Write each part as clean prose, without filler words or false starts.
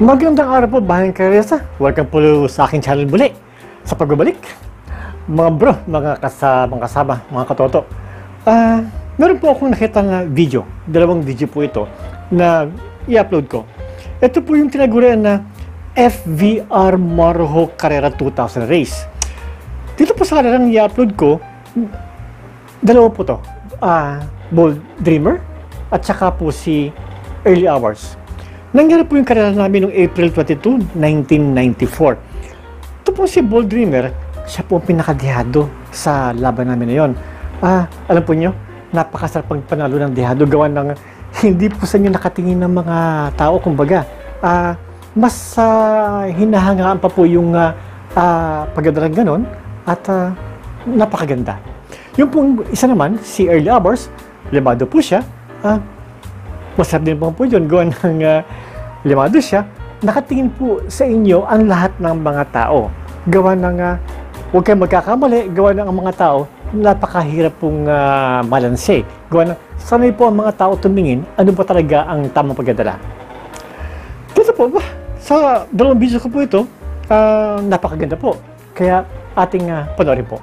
Magandang araw po, Bahang Karesa. Welcome po sa aking channel muli. Sa pagbabalik, mga bro, mga kasama, mga katoto. Meron po akong nakita na video, dalawang video po ito, na i-upload ko. Ito po yung tinagurian na FVR Marujo Carrera 2000 race. Dito po sa kalarang i-upload ko, dalawa po to. Bold Dreamer at saka po si Early Hours. Nangyari po yung karera namin noong April 22, 1994. Ito po si Bold Dreamer, siya po ang pinakadehado sa laban namin na yun. Alam po nyo, napakasarap ang panalo ng dehado, gawa ng hindi po sa inyo nakatingin ng mga tao, kumbaga. Mas hinahangaan pa po yung pagdadrang ganon at napakaganda. Yung pong isa naman, si Early Hours, limado po siya. Masarap din po yun, gawa ng limado siya, nakatingin po sa inyo ang lahat ng mga tao. Gawa ng, huwag kayong magkakamali, gawa ng ang mga tao, napakahirap pong malanse. Gawa ng, sanay po ang mga tao tumingin, ano ba talaga ang tamang pagdadala. Dito po, sa dalawang video ko po ito, napakaganda po. Kaya ating panoorin po.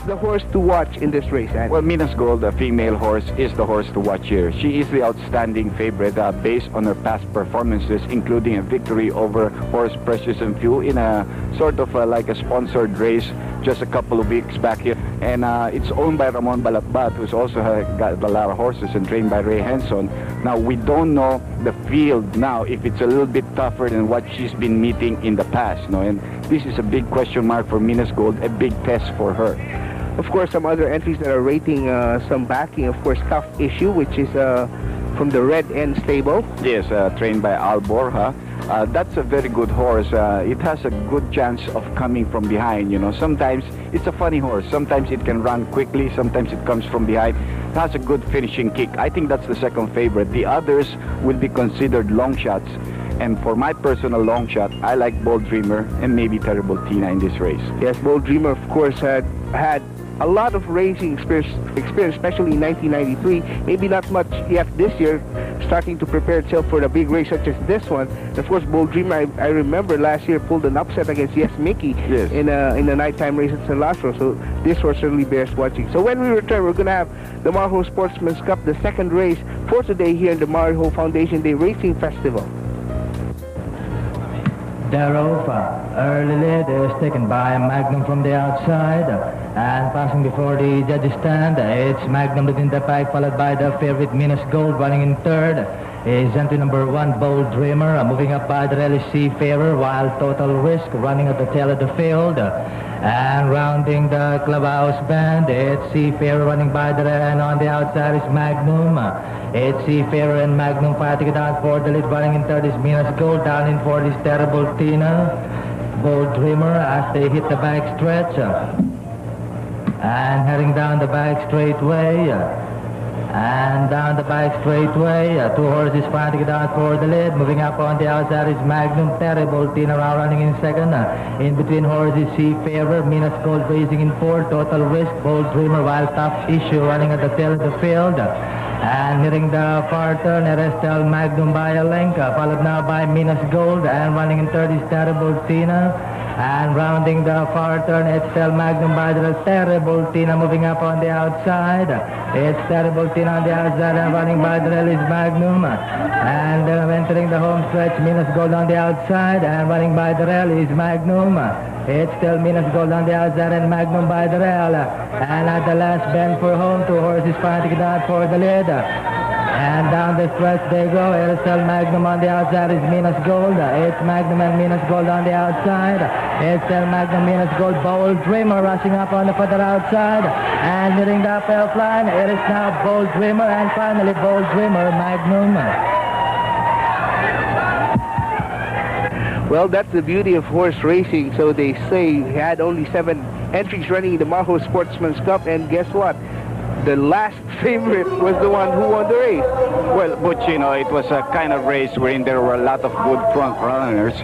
The horse to watch in this race? Well, Minas Gold, the female horse, is the horse to watch here. She is the outstanding favorite based on her past performances, including a victory over horse Precious and Few in a sort of like a sponsored race just a couple of weeks back here. And it's owned by Ramon Balatbat, who's also got a lot of horses and trained by Ray Henson. Now, we don't know the field now if it's a little bit tougher than what she's been meeting in the past. No? And this is a big question mark for Minas Gold, a big test for her. Of course, some other entries that are rating some backing. Of course, Tough Issue, which is from the Red End stable. Yes, trained by Al Borja. That's a very good horse. It has a good chance of coming from behind. You know, sometimes it's a funny horse. Sometimes it can run quickly. Sometimes it comes from behind. It has a good finishing kick. I think that's the second favorite. The others will be considered long shots. And for my personal long shot, I like Bold Dreamer and maybe Terrible Tina in this race. Yes, Bold Dreamer, of course, had a lot of racing experience, especially in 1993. Maybe not much yet this year, starting to prepare itself for the big race such as this one. And of course, Bold Dreamer, I remember last year pulled an upset against Yes Mickey in a nighttime race at San Lázaro. So this horse certainly bears watching. So when we return, we're going to have the Marujo Sportsman's Cup, the second race for today here in the Marujo Foundation Day Racing Festival. Darova, early lead is taken by Magnum from the outside, and passing before the judges stand, it's Magnum within the pack, followed by the favorite Minas Gold running in third. Is entry number 1, Bold Dreamer, moving up by the Rally Seafarer, while Total Risk running at the tail of the field. And rounding the clubhouse band, it's Seafarer running by the rear, and on the outside is Magnum. It's Seafarer and Magnum fighting it out for the lead. Running in third is Minas Gold, down in fourth is Terrible Tina. Bold Dreamer as they hit the back stretch. And heading down the back straightway. And down the back straightway, two horses fighting it out for the lead. Moving up on the outside is Magnum, Terrible Tina now running in second. In between horses, Seafarer, Minas Gold racing in fourth, Total Risk, Bold Dreamer, while Tough Issue running at the tail of the field. And hitting the far turn, Erestel Magnum by a length, followed now by Minas Gold, and running in third is Terrible Tina. And rounding the far turn, it's still Magnum by the Terrible Tina moving up on the outside. It's Terrible Tina on the outside, and running by the rail is Magnum. And entering the home stretch, Minas Gold on the outside, and running by the rail is Magnum. It's still Minas Gold on the outside and Magnum by the rail. And at the last bend for home, two horses fighting it out for the lead. And down the stretch they go. Erestel Magnum on the outside is Minas Gold. It's Magnum and Minas Gold on the outside. It's still Magnum, Minas Gold, Bold Dreamer rushing up on the further outside. And hitting the uphill line. It is now Bold Dreamer and finally Bold Dreamer, Magnum. Well, that's the beauty of horse racing. So they say he had only 7 entries running in the Marujo Sportsman's Cup, and guess what? The last favorite was the one who won the race. Well, but you know, it was a kind of race wherein there were a lot of good front runners.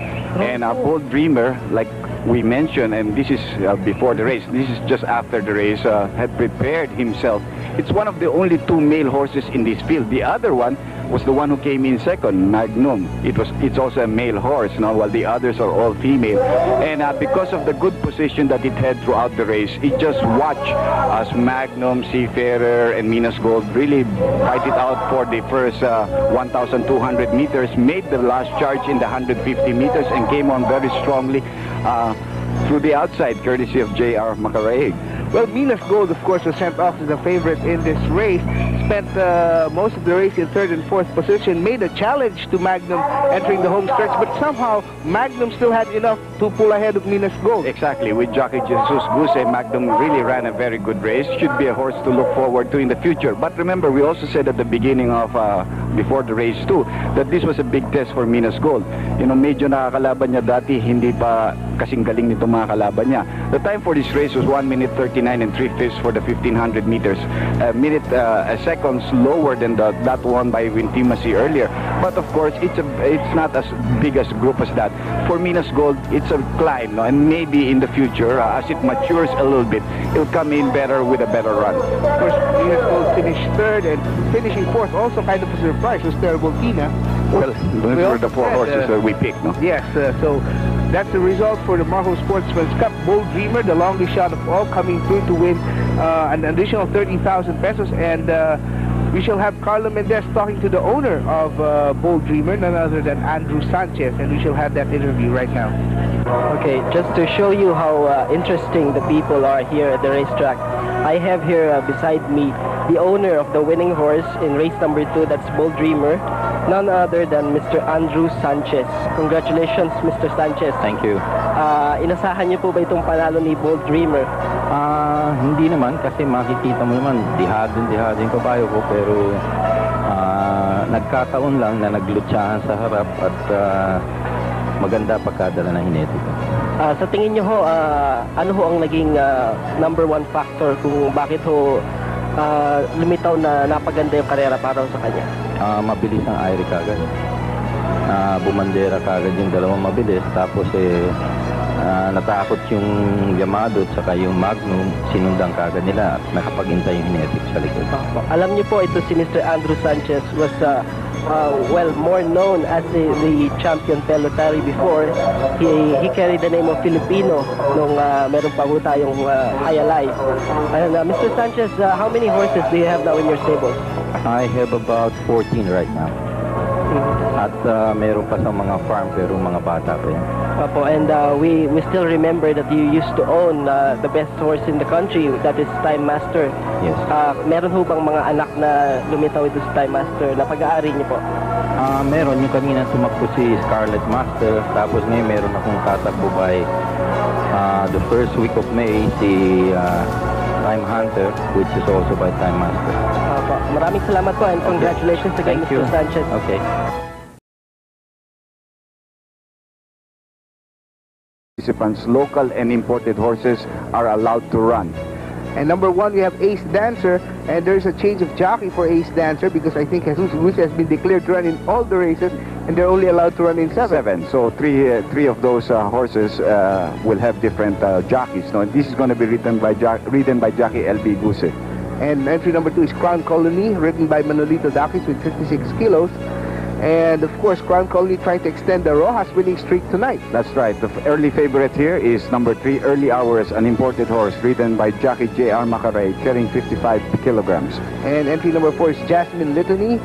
And Bold Dreamer, like we mentioned, and this is before the race, this is just after the race, had prepared himself. It's one of the only 2 male horses in this field. The other one was the one who came in second, Magnum. It's also a male horse, no, while the others are all female. And because of the good position that it had throughout the race, it just watched as Magnum, Seafarer, and Minas Gold really fight it out for the first 1,200 meters, made the last charge in the 150 meters, and came on very strongly through the outside, courtesy of J.R. Macaraig. Well, Minas Gold, of course, was sent off as the favorite in this race. Spent most of the race in third and fourth position. Made a challenge to Magnum entering the home stretch, but somehow Magnum still had enough to pull ahead of Minas Gold. Exactly. With Jockey Jesus Guse, Magnum really ran a very good race. Should be a horse to look forward to in the future. But remember, we also said at the beginning of, before the race too, that this was a big test for Minas Gold. You know, medyo nakakalaban niya dati, hindi pa kasing galing nito mga kalaban niya. The time for this race was 1 minute 39 and 3/5 for the 1500 meters. A seconds lower than that one by Wintimacy earlier. But of course, it's not as big as group as that. For Minas Gold, it's a climb, no? And maybe in the future, as it matures a little bit, it'll come in better with a better run. Of course, Minas Gold finished third, and finishing fourth, also kind of a surprise, was Terrible Tina. Well, those were the four horses that we picked, no? Yes, so that's the result for the Marco Sportsman's Cup. Bold Dreamer, the longest shot of all, coming through to win an additional 30,000 pesos. And we shall have Carlo Mendez talking to the owner of Bold Dreamer, none other than Andrew Sanchez, and we shall have that interview right now. Okay, just to show you how interesting the people are here at the racetrack, I have here beside me the owner of the winning horse in race number 2, that's Bold Dreamer, none other than Mr. Andrew Sanchez. Congratulations, Mr. Sanchez. Thank you. Inasahan niyo po ba itong panalo ni Bold Dreamer? Hindi naman, kasi makikita mo naman, dihadin kabayo ko, pero nagkataon lang na naglutsahan sa harap at maganda pagkadala ng hinetika. Sa tingin niyo ho, ano ho ang naging number 1 factor kung bakit ho lumitaw na napaganda yung karera para sa kanya? Mabilis ang Airy kagad. Bumandera kagad yung dalawang mabilis, tapos natakot yung Yamado at saka yung Magnum, sinundan kagad nila at nakapag-intay yung Hinetic sa likod. Alam niyo po, ito si Mr. Andrew Sanchez was well, more known as the champion pelotary before. He carried the name of Filipino nung meron pa po tayong Ayalay. And Mr. Sanchez, how many horses do you have now in your stables? I have about 14 right now. At meron pa sa mga farm, pero mga bata pa yan. Opo, and we still remember that you used to own the best horse in the country, that is Time Master. Yes. Meron ho bang mga anak na lumitaw ito sa Time Master na pag-aari niyo po? Meron. Yung kanina tumakbo si Scarlet Master, tapos ngayon meron akong tatakbo by the first week of May, si Time Hunter, which is also by Time Master. Opo, maraming salamat po and congratulations again, Thank Mr. you. Sanchez. Okay. Participants, local and imported horses are allowed to run. And number 1, we have Ace Dancer, and there's a change of jockey for Ace Dancer because I think Jesus Guse has been declared to run in all the races, and they're only allowed to run in 7. So three of those horses will have different jockeys. No, and this is going to be ridden by jockey LB Guse. And entry number 2 is Crown Colony, ridden by Manolito Dakis with 56 kilos. And of course, Crown Colony trying to extend the Rojas winning streak tonight. That's right. The early favorite here is number 3, Early Hours, an imported horse ridden by jockey J.R. Macaray, carrying 55 kilograms. And entry number 4 is Jasmine Litany,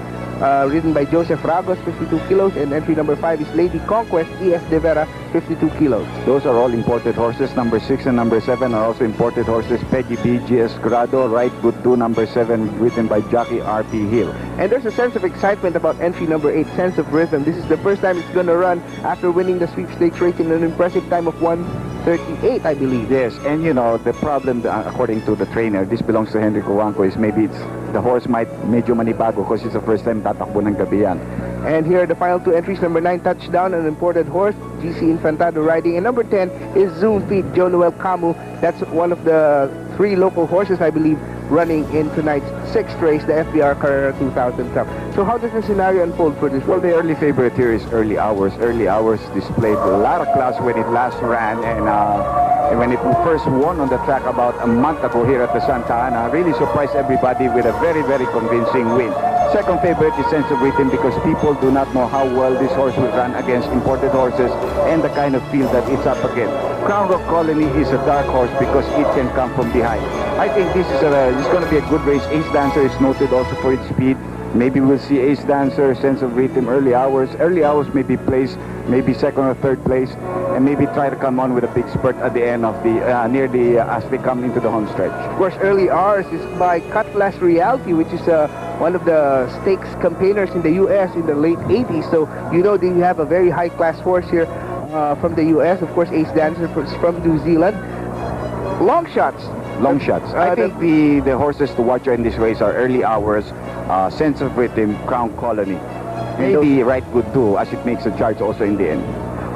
ridden by Joseph Ragos, 52 kilos. And entry number 5 is Lady Conquest, E.S. De Vera, 52 kilos. Those are all imported horses. Number 6 and number 7 are also imported horses. Peggy B, G.S. Grado, Right Good Do, number 7, ridden by jockey R.P. Hill. And there's a sense of excitement about entry number 8, Sense of Rhythm. This is the first time it's going to run after winning the sweepstakes race in an impressive time of 1:38, I believe. Yes, and you know, the problem, according to the trainer, this belongs to Henry Coanco, is maybe the horse might medyo manibago because it's the first time tatakbo ng gabi yan. And here are the final 2 entries. Number 9, Touchdown, an imported horse, GC Infantado riding. And number 10 is Zoom Feet, Joe Noel Camu. That's one of the 3 local horses, I believe, running in tonight's 6th race, the FBR Carrera 2000 Cup. So how does the scenario unfold for this? Well, the early favorite here is Early Hours. Early Hours displayed a lot of class when it last ran, and And when it first won on the track about a month ago here at the Santa Ana, really surprised everybody with a very, very convincing win. Second favorite is Sense of Rhythm because people do not know how well this horse will run against imported horses and the kind of field that it's up against. Crown Rock Colony is a dark horse because it can come from behind. I think this is going to be a good race. Ace Dancer is noted also for its speed. Maybe we'll see Ace Dancer, Sense of Rhythm, Early Hours. Early Hours may be placed, maybe second or third place, and maybe try to come on with a big spurt at the end of the as they come into the home stretch. Of course, Early Hours is by Cutlass Realty, which is one of the stakes campaigners in the U.S. in the late 80s. So you know they have a very high-class horse here from the U.S. Of course, Ace Dancer is from New Zealand. Long shots. Long shots. I think the horses to watch in this race are Early Hours, Sense of Rhythm, Crown Colony. Maybe Right Good too, as it makes a charge also in the end.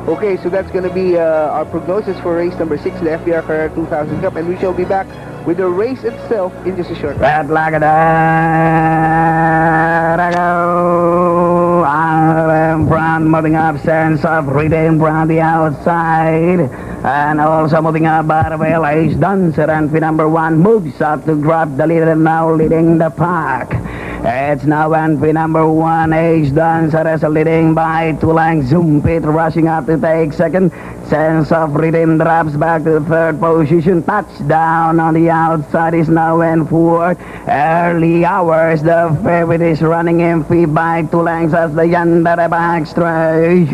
Okay, so that's going to be our prognosis for race number 6, the FBR Carrera 2000 Cup, and we shall be back with the race itself in just a short while. Red like that, I go. I'm front, moving up, Sense of Rhythm from the outside. And also moving up, Barbell, Ace Dancer, and number 1 moves up to grab the lead and now leading the pack. It's now entry number 1, Ace Dancer is leading by 2 lengths. Zoom Pit rushing up to take second. Sense of Rhythm drops back to the third position. Touchdown on the outside is now in 4th. Early Hours, the favorite, is running in feet by 2 lengths as the under the backstretch.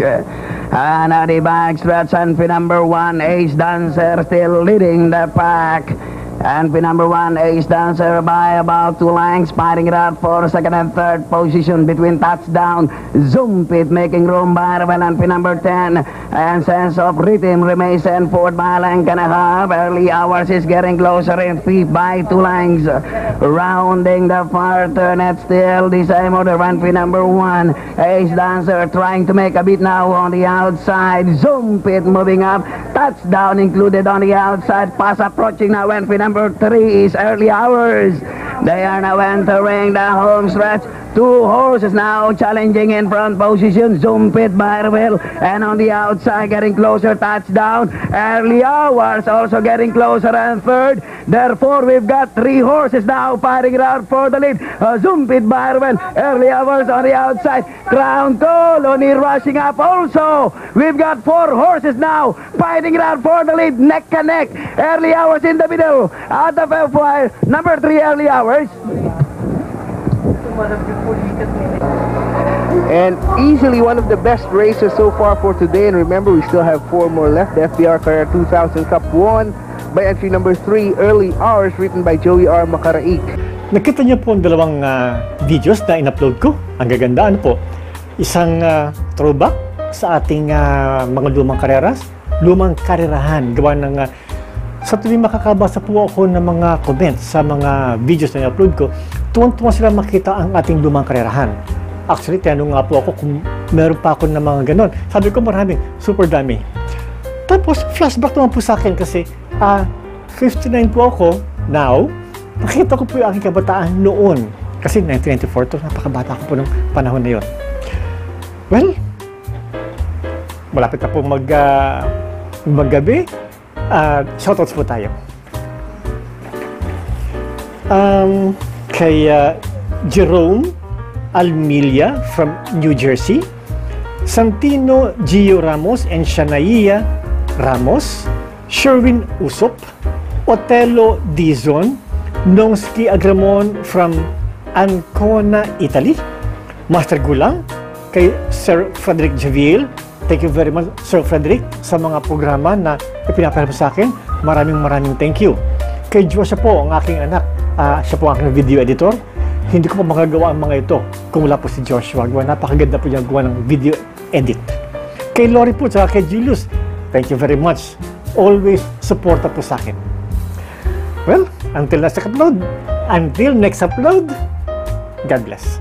And at the backstretch, entry number 1, Ace Dancer still leading the pack. Entry number 1, Ace Dancer by about 2 lengths, fighting it out for second and third position between Touchdown, Zoom Pit making room by entry number 10, and Sense of Rhythm remains in 4th by a length and a half. Early Hours is getting closer in feet by 2 lengths. Rounding the far turn, it's still the same order. Entry number 1, Ace Dancer trying to make a beat now on the outside. Zoom Pit moving up, Touchdown included on the outside. Pass approaching now. Entry number 3 is Early Hours. They are now entering the home stretch. 2 horses now challenging in front position. Zoom Pit, Barbell, and on the outside getting closer, Touchdown. Early Hours also getting closer and third. Therefore, we've got 3 horses now fighting it out for the lead. Zoom Pit, Barbell, Early Hours on the outside. Crown Colony rushing up also. We've got 4 horses now fighting it out for the lead, neck and neck. Early Hours in the middle. Out of fire, number 3, Early Hours. And easily one of the best races so far for today. And remember, we still have 4 more left. The FBR Carrera 2000 Cup won by entry number 3, Early Hours, written by Joey R. Macaraig. Nakita niyo po ang dalawang videos na in-upload ko. Ang gaganda, ano po? Isang throwback sa ating mga lumang kareras, lumang karerahan, gawa ng sa tuwing makakabasa po ako ng mga comments sa mga videos na i-upload ko, tuwang-tuwang sila makita ang ating lumang karerahan. Actually, tinanong nga po ako kung meron pa ako ng mga ganon. Sabi ko maraming, super dami. Tapos, flashback naman po sa akin kasi 59 po ako now. Nakita ko po yung aking kabataan noon. Kasi 1994 to, napakabata ko po ng panahon na yon. Well, malapit na po maggabi. Shoutouts po tayo. Kay Jerome Almilia from New Jersey, Santino Gio Ramos and Shanaia Ramos, Sherwin Usop, Otello Dizon, Nongski Agramon from Ancona, Italy, Master Gulang, kay Sir Frederick Javier. Thank you very much, Sir Frederick, sa mga programa na ipinapahalap sa akin. Maraming thank you. Kay Joshua po, ang aking anak, siya po ang aking video editor. Hindi ko pa magagawa ang mga ito kung wala po si Joshua. Napakaganda po niya gawa ng video edit. Kay Lori po, at kay Julius, thank you very much. Always supporta po sa akin. Well, until next upload, God bless.